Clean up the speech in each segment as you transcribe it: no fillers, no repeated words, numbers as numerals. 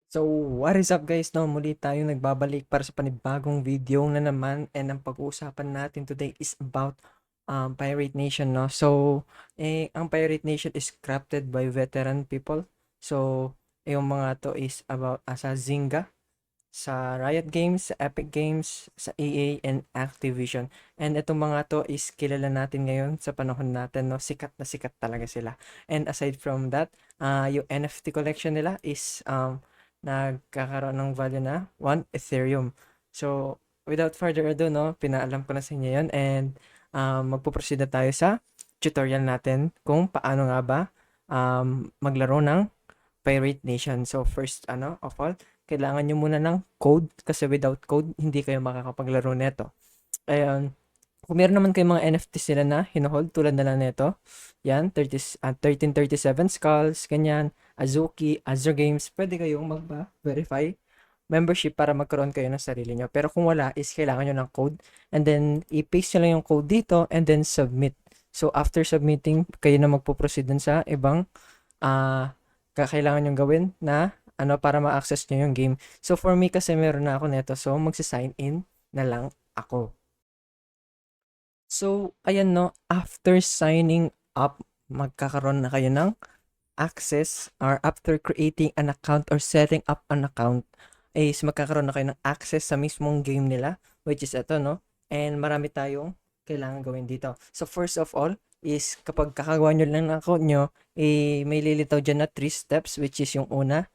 So, what is up guys? No, muli tayo nagbabalik para sa panibagong video na naman, and ang pag-uusapan natin today is about Pirate Nation, no? So, ang Pirate Nation is crafted by veteran people. So, yung mga to is about sa Zynga, sa Riot Games, sa Epic Games, sa EA, and Activision. And itong mga to is kilala natin ngayon sa panahon natin, no? Sikat na sikat talaga sila. And aside from that, yung NFT collection nila is nagkakaroon ng value na 1 Ethereum. So, without further ado, no, pinaalam ko na sa inyo yun, and magpuproceed na tayo sa tutorial natin kung paano nga ba maglaro ng Pirate Nation. So, first, of all, kailangan nyo muna ng code kasi without code, hindi kayo makakapaglaro nito. Ayun. Kung meron naman kayong mga NFT sila na hinohold tulad na lang nito, yan, 1337 Skulls, ganyan, Azuki, Azure Games, pwede kayong mag-verify membership para magkaroon kayo ng sarili nyo. Pero kung wala, is kailangan nyo ng code, and then i-paste nyo lang yung code dito, and then submit. So, after submitting, kayo na magpo-proceed dun sa ibang kakailangan nyong gawin na para ma-access nyo yung game. So, for me kasi meron na ako neto, so magsa-sign in na lang ako. So, ayan no, after signing up, magkakaroon na kayo ng access, or after creating an account or setting up an account, is magkakaroon na kayo ng access sa mismong game nila, which is ito, no? And marami tayong kailangan gawin dito. So, first of all, is kapag kakagawa nyo lang ng account nyo, may lilitaw dyan na 3 steps, which is yung una,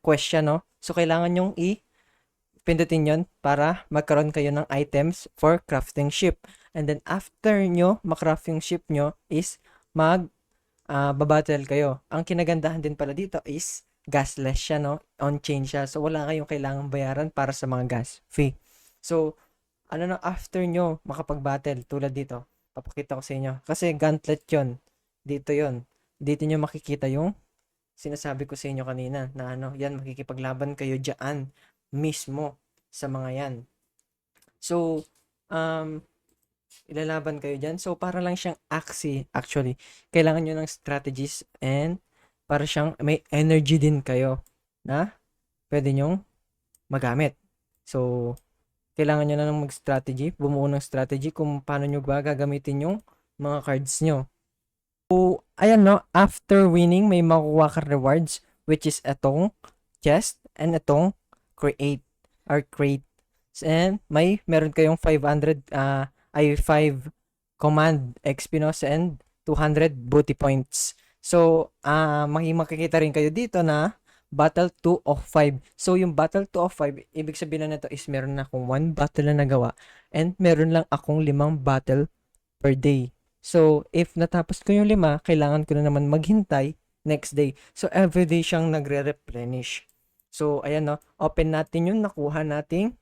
question, no? So, kailangan nyong pindutin yon para magkaroon kayo ng items for crafting ship. And then, after nyo makraft yung ship nyo, is babattle kayo. Ang kinagandahan din pala dito is gasless siya, no? On-chain siya. So, wala kayong kailangang bayaran para sa mga gas fee. So, after nyo makapag-battle, tulad dito, papakita ko sa inyo. Kasi gauntlet yon. Dito yon. Dito nyo makikita yung sinasabi ko sa inyo kanina na yan, makikipaglaban kayo dyan mismo sa mga yan. So, ilalaban kayo dyan. So, para lang siyang Axie, actually. Kailangan nyo ng strategies, and para siyang may energy din kayo na pwede nyong magamit. So, kailangan nyo na ng mag-strategy, bumuo ng strategy kung paano nyo ba gagamitin yung mga cards nyo. So, ayan no, after winning, may makukuha ka rewards, which is itong chest and itong create or crate. And meron kayong 500 5 command XP, no, and 200 booty points. So, makikita rin kayo dito na battle 2 of 5. So, yung battle 2 of 5, ibig sabihin na nito is meron na akong 1 battle na nagawa, and meron lang akong 5 battle per day. So, if natapos ko yung 5, kailangan ko na naman maghintay next day. So, everyday siyang nagre-replenish. So, ayan no, open natin yung nakuha nating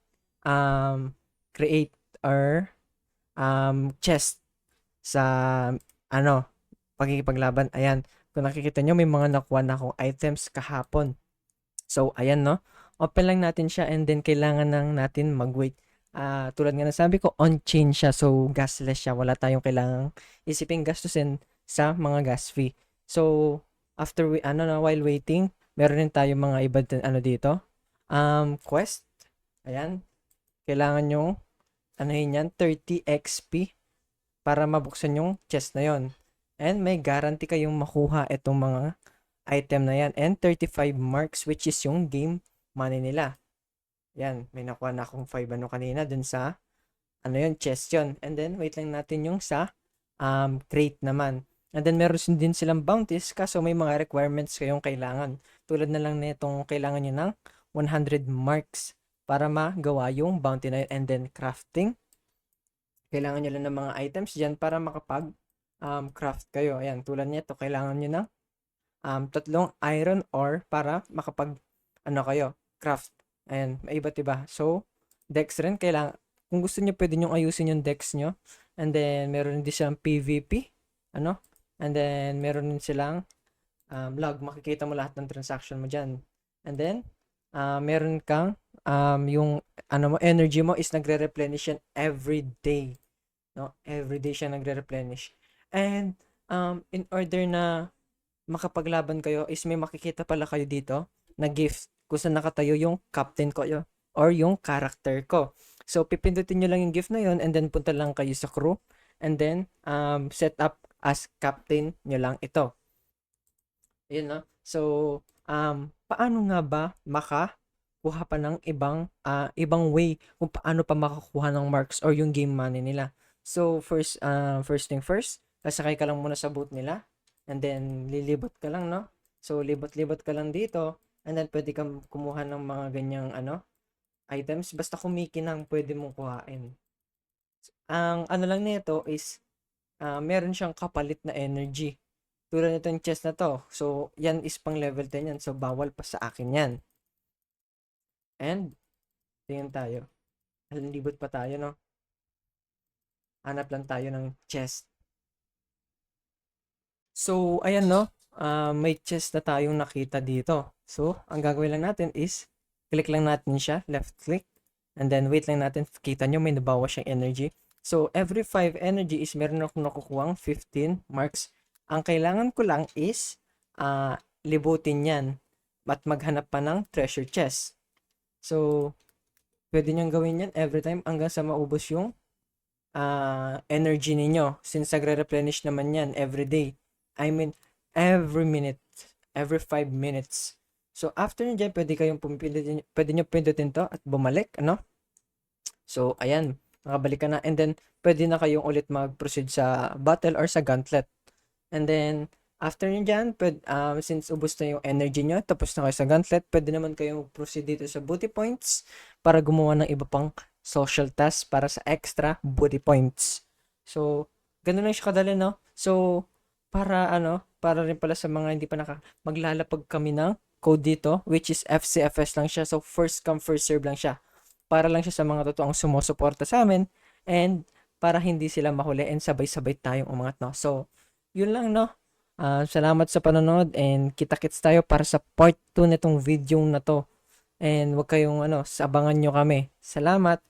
create or chest sa pagkikipaglaban. Ayan, kung nakikita nyo, may mga nakuha na akong items kahapon. So, ayan no, open lang natin siya, and then kailangan lang natin mag-wait. Tulad nga na sabi ko, on-chain siya, so gasless siya. Wala tayong kailangang isiping gastusin sa mga gas fee. So, after while waiting, meron din tayong mga iba din, dito. Quest. Ayan. Kailangan yung, yan, 30 XP para mabuksan yung chest na yon. And may guarantee kayong makuha itong mga item na yan. And 35 marks, which is yung game money nila. Yan, may nakuha na akong 5 kanina dun sa chest yon. And then, wait lang natin yung sa crate naman. And then, meron din silang bounties, kaso may mga requirements kayong kailangan. Tulad na lang nitong kailangan nyo ng 100 marks para magawa yung bounty na yun. And then, crafting. Kailangan nyo lang ng mga items dyan para makapag craft kayo. Ayan, tulad nito, kailangan nyo ng 3 iron ore para makapag kayo, craft. Ayan, may iba't iba. So, dex rin, kung gusto nyo, pwede nyo ayusin yung dex nyo. And then, meron din silang PVP. And then, meron din silang log. Makikita mo lahat ng transaction mo dyan. And then, meron kang yung energy mo is nagre-replenish yan every day. No? Every day siya nagre-replenish. And, in order na makapaglaban kayo, is may makikita pala kayo dito na gift kung saan nakatayo yung captain ko or yung character ko. So, pipindutin nyo lang yung gift na yun and then punta lang kayo sa crew and then set up as captain nyo lang ito. Ayun, no? So, paano nga ba makakuha pa ng ibang way kung paano pa makakuha ng marks or yung game money nila? So, first thing first, sasakay ka lang muna sa boat nila and then lilibot ka lang, no? So, libot-libot ka lang dito and then pwede kang kumuha ng mga ganyang items. Basta kumikinang pwede mong kuhain. Ang ano lang nito is meron siyang kapalit na energy. Tulad nitong chest na to. So, yan is pang level 10 yan. So, bawal pa sa akin yan. And, tingin tayo. Halibot pa tayo, no? Hanap lang tayo ng chest. So, ayan, no? May chest na tayong nakita dito. So, ang gagawin lang natin is, click lang natin siya, left click. And then, wait lang natin. Kita nyo, may nabawas siyang energy. So, every 5 energy is meron akong nakukuhang 15 marks. Ang kailangan ko lang is libutin yan at maghanap pa ng treasure chest. So, pwede niyong gawin yan every time hanggang sa maubos yung energy ninyo. Since nagre-replenish naman yan every day. I mean, every minute. Every 5 minutes. So, after nyo dyan, pwede nyo pindutin to at bumalik, ano? So, ayan. Nakabalik ka na. And then, pwede na kayong ulit mag-proceed sa battle or sa gauntlet. And then, after nyo dyan, since ubos na yung energy nyo, tapos na kayo sa gauntlet, pwede naman kayong proceed dito sa booty points para gumawa ng iba pang social tasks para sa extra booty points. So, ganun lang siya kadali, no? So, para rin pala sa mga hindi pa maglalapag kami ng code dito, which is FCFS lang siya. So, first come, first serve lang siya. Para lang siya sa mga totoong sumusuporta sa amin and para hindi sila mahuli and sabay-sabay tayong umangat, no? So, yun lang, no? Salamat sa panonood and kita-kits tayo para sa part 2 nitong video na to. And wag kayong abangan nyo kami. Salamat!